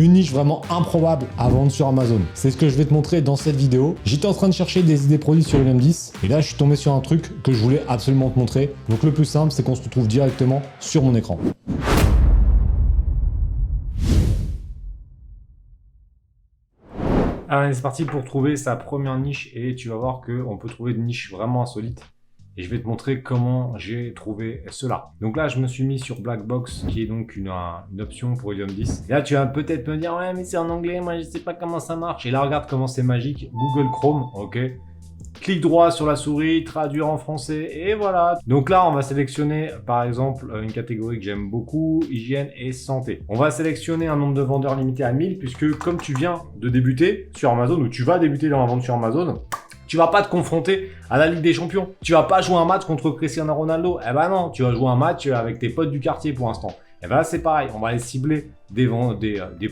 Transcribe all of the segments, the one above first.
Une niche vraiment improbable à vendre sur Amazon. C'est ce que je vais te montrer dans cette vidéo. J'étais en train de chercher des idées produits sur Helium10 et là je suis tombé sur un truc que je voulais absolument te montrer. Donc le plus simple, c'est qu'on se retrouve directement sur mon écran. Allez, c'est parti pour trouver sa première niche et tu vas voir qu'on peut trouver des niches vraiment insolites. Et je vais te montrer comment j'ai trouvé cela. Donc là, je me suis mis sur Blackbox, qui est donc une option pour Helium10. Et là, tu vas peut-être me dire, ouais, mais c'est en anglais, moi, je sais pas comment ça marche. Et là, regarde comment c'est magique. Google Chrome, ok. Clic droit sur la souris, traduire en français, et voilà. Donc là, on va sélectionner, par exemple, une catégorie que j'aime beaucoup, hygiène et santé. On va sélectionner un nombre de vendeurs limité à 1000, puisque comme tu viens de débuter sur Amazon, ou tu vas débuter dans la vente sur Amazon, tu vas pas te confronter à la Ligue des Champions. Tu vas pas jouer un match contre Cristiano Ronaldo. Eh ben non, tu vas jouer un match avec tes potes du quartier pour l'instant. Eh ben là, c'est pareil. On va aller cibler des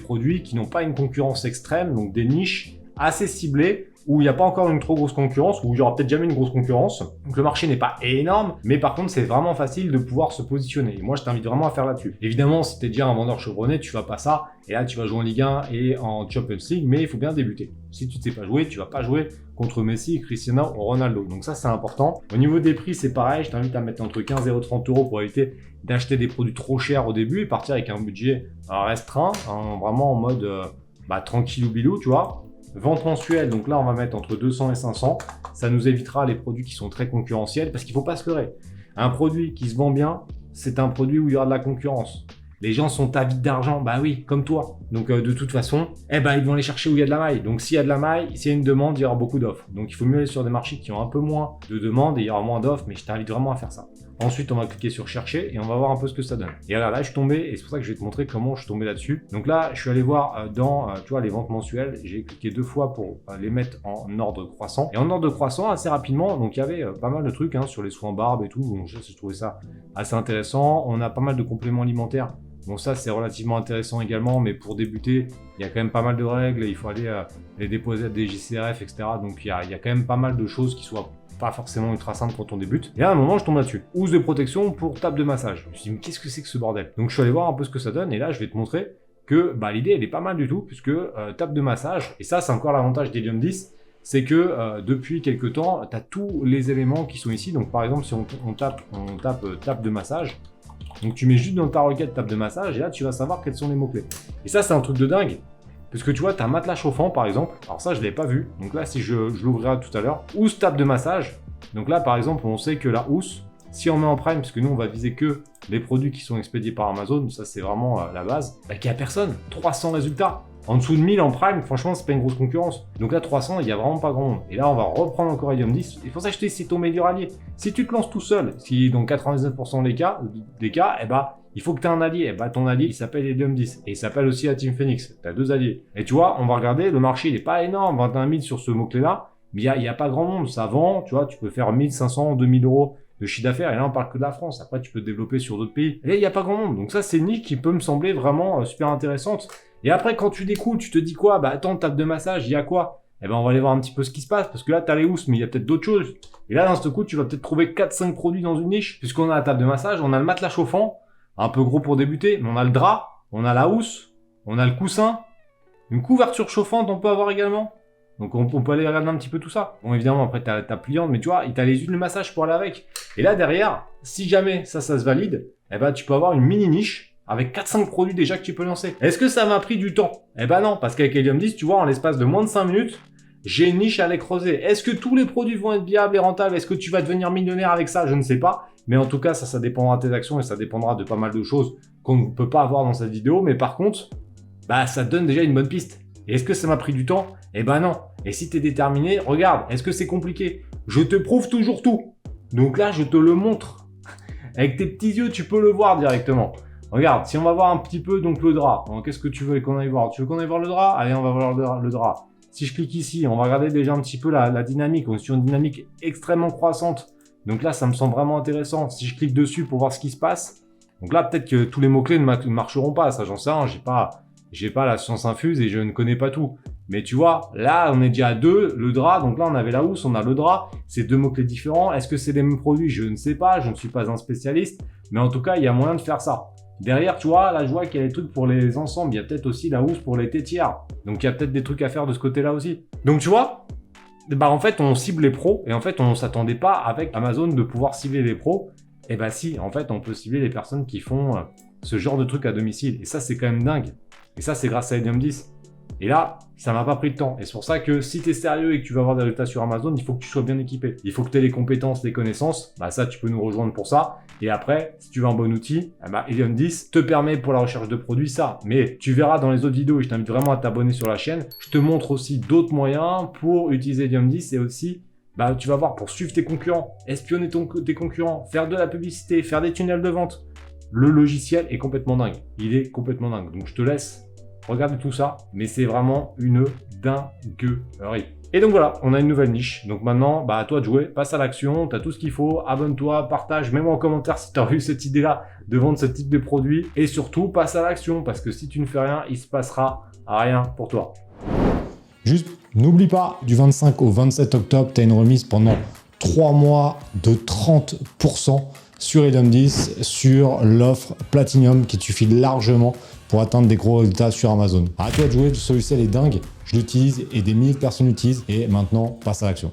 produits qui n'ont pas une concurrence extrême, donc des niches assez ciblées, où il n'y a pas encore une trop grosse concurrence, où il y aura peut-être jamais une grosse concurrence. Donc le marché n'est pas énorme, mais par contre, c'est vraiment facile de pouvoir se positionner. Et moi, je t'invite vraiment à faire là-dessus. Évidemment, si tu es déjà un vendeur chevronné, tu vas pas ça. Et là, tu vas jouer en Ligue 1 et en Champions League, mais il faut bien débuter. Si tu ne sais pas jouer, tu vas pas jouer contre Messi, Cristiano ou Ronaldo. Donc ça, c'est important. Au niveau des prix, c'est pareil. Je t'invite à mettre entre 15 et 30 euros pour éviter d'acheter des produits trop chers au début et partir avec un budget restreint, vraiment en mode tranquillou bilou, tu vois. Vente mensuelle, donc là on va mettre entre 200 et 500, ça nous évitera les produits qui sont très concurrentiels, parce qu'il ne faut pas se leurrer. Un produit qui se vend bien, c'est un produit où il y aura de la concurrence. Les gens sont avides d'argent, bah oui, comme toi. Donc de toute façon, ils vont aller chercher où il y a de la maille. Donc s'il y a de la maille, s'il y a une demande, il y aura beaucoup d'offres. Donc il faut mieux aller sur des marchés qui ont un peu moins de demandes et il y aura moins d'offres, mais je t'invite vraiment à faire ça. Ensuite, on va cliquer sur chercher et on va voir un peu ce que ça donne. Et alors là, je suis tombé, et c'est pour ça que je vais te montrer comment je suis tombé là-dessus. Donc là, je suis allé voir dans tu vois, les ventes mensuelles. J'ai cliqué 2 fois pour les mettre en ordre croissant. Et en ordre croissant, assez rapidement, donc il y avait pas mal de trucs sur les soins barbe et tout. Donc je trouvais ça assez intéressant. On a pas mal de compléments alimentaires. Bon, ça, c'est relativement intéressant également, mais pour débuter, il y a quand même pas mal de règles. Il faut aller les déposer à des JCRF, etc. Donc il y a quand même pas mal de choses qui soient pas forcément ultra simple quand on débute. Et à un moment, je tombe là-dessus. Housse de protection pour table de massage. Je me suis dit, mais qu'est-ce que c'est que ce bordel? Donc, je suis allé voir un peu ce que ça donne. Et là, je vais te montrer que l'idée, elle est pas mal du tout, puisque table de massage, et ça, c'est encore l'avantage d'Helium10, c'est que depuis quelques temps, tu as tous les éléments qui sont ici. Donc, par exemple, si on tape table de massage, donc tu mets juste dans ta requête table de massage, et là, tu vas savoir quels sont les mots-clés. Et ça, c'est un truc de dingue. Parce que tu vois, tu as un matelas chauffant par exemple. Alors ça, je ne l'ai pas vu. Donc là, si je l'ouvrirai tout à l'heure. Housse table de massage. Donc là, par exemple, on sait que la housse, si on met en prime, parce que nous, on va viser que les produits qui sont expédiés par Amazon, ça c'est vraiment la base, qu'il n'y a personne. 300 résultats. En dessous de 1000 en prime, franchement, c'est pas une grosse concurrence. Donc là, 300, il n'y a vraiment pas grand monde. Et là, on va reprendre encore Helium10. C'est pour ça que je te dis, c'est ton meilleur allié. Si tu te lances tout seul, si dans 99% des cas, il faut que tu aies un allié. Ton allié, il s'appelle Helium10. Et il s'appelle aussi la Team Phoenix. Tu as 2 alliés. Et tu vois, on va regarder, le marché, il n'est pas énorme, 21 000 sur ce mot-clé-là. Mais il n'y a pas grand monde. Ça vend, tu vois, tu peux faire 1500, 2000 euros de chiffre d'affaires. Et là, on parle que de la France. Après, tu peux te développer sur d'autres pays. Et là, il n'y a pas grand monde. Donc ça, c'est une niche qui peut me sembler vraiment super intéressante. Et après, quand tu découles, tu te dis quoi? Attends, table de massage, il y a quoi? On va aller voir un petit peu ce qui se passe, parce que là, tu as les housses, mais il y a peut-être d'autres choses. Et là, dans ce coup, tu vas peut-être trouver 4-5 produits dans une niche, puisqu'on a la table de massage, on a le matelas chauffant, un peu gros pour débuter, mais on a le drap, on a la housse, on a le coussin, une couverture chauffante, on peut avoir également. Donc, on peut aller regarder un petit peu tout ça. Bon, évidemment, après, tu as ta pliante, mais tu vois, tu as les huiles de massage pour aller avec. Et là, derrière, si jamais ça se valide, tu peux avoir une mini niche avec 4-5 produits déjà que tu peux lancer. Est-ce que ça m'a pris du temps? Non, parce qu'avec Helium10, tu vois, en l'espace de moins de 5 minutes, j'ai une niche à aller creuser. Est-ce que tous les produits vont être viables et rentables? Est-ce que tu vas devenir millionnaire avec ça? Je ne sais pas. Mais en tout cas, ça dépendra de tes actions et ça dépendra de pas mal de choses qu'on ne peut pas avoir dans cette vidéo. Mais par contre, ça te donne déjà une bonne piste. Et est-ce que ça m'a pris du temps? Non. Et si tu es déterminé, regarde, est-ce que c'est compliqué? Je te prouve toujours tout. Donc là, je te le montre. Avec tes petits yeux, tu peux le voir directement. Regarde, si on va voir un petit peu donc le drap, qu'est-ce que tu veux qu'on aille voir? Tu veux qu'on aille voir le drap? Allez, on va voir le drap. Si je clique ici, on va regarder déjà un petit peu la dynamique. On est sur une dynamique extrêmement croissante. Donc là, ça me semble vraiment intéressant. Si je clique dessus pour voir ce qui se passe, donc là, peut-être que tous les mots-clés ne marcheront pas. Ça, j'en sais rien. J'ai pas la science infuse et je ne connais pas tout. Mais tu vois, là, on est déjà à 2, le drap. Donc là, on avait la housse, on a le drap. C'est 2 mots-clés différents. Est-ce que c'est les mêmes produits? Je ne sais pas. Je ne suis pas un spécialiste. Mais en tout cas, il y a moyen de faire ça. Derrière, tu vois, là, je vois qu'il y a des trucs pour les ensembles. Il y a peut-être aussi la housse pour les tétières. Donc, il y a peut-être des trucs à faire de ce côté-là aussi. Donc, tu vois, bah, en fait, on cible les pros. Et en fait, on s'attendait pas avec Amazon de pouvoir cibler les pros. Et bah, si, en fait, on peut cibler les personnes qui font ce genre de trucs à domicile. Et ça, c'est quand même dingue. Et ça, c'est grâce à Helium 10. Et là, ça m'a pas pris de temps. Et c'est pour ça que si tu es sérieux et que tu vas avoir des résultats sur Amazon, il faut que tu sois bien équipé. Il faut que tu aies les compétences, les connaissances. Bah ça, tu peux nous rejoindre pour ça. Et après, si tu veux un bon outil, Helium 10 te permet pour la recherche de produits ça. Mais tu verras dans les autres vidéos, et je t'invite vraiment à t'abonner sur la chaîne, je te montre aussi d'autres moyens pour utiliser Helium 10 et aussi, tu vas voir, pour suivre tes concurrents, espionner tes concurrents, faire de la publicité, faire des tunnels de vente. Le logiciel est complètement dingue. Il est complètement dingue. Donc je te laisse regarder tout ça, mais c'est vraiment une dinguerie. Et donc voilà, on a une nouvelle niche. Donc maintenant, à toi de jouer, passe à l'action, tu as tout ce qu'il faut, abonne-toi, partage, mets-moi en commentaire si tu as eu cette idée-là de vendre ce type de produit. Et surtout, passe à l'action, parce que si tu ne fais rien, il se passera rien pour toi. Juste, n'oublie pas, du 25 au 27 octobre, tu as une remise pendant 3 mois de 30% sur Helium 10, sur l'offre Platinum qui te suffit largement pour atteindre des gros résultats sur Amazon. À toi de jouer, ce logiciel est dingue, je l'utilise et des milliers de personnes l'utilisent et maintenant, passe à l'action.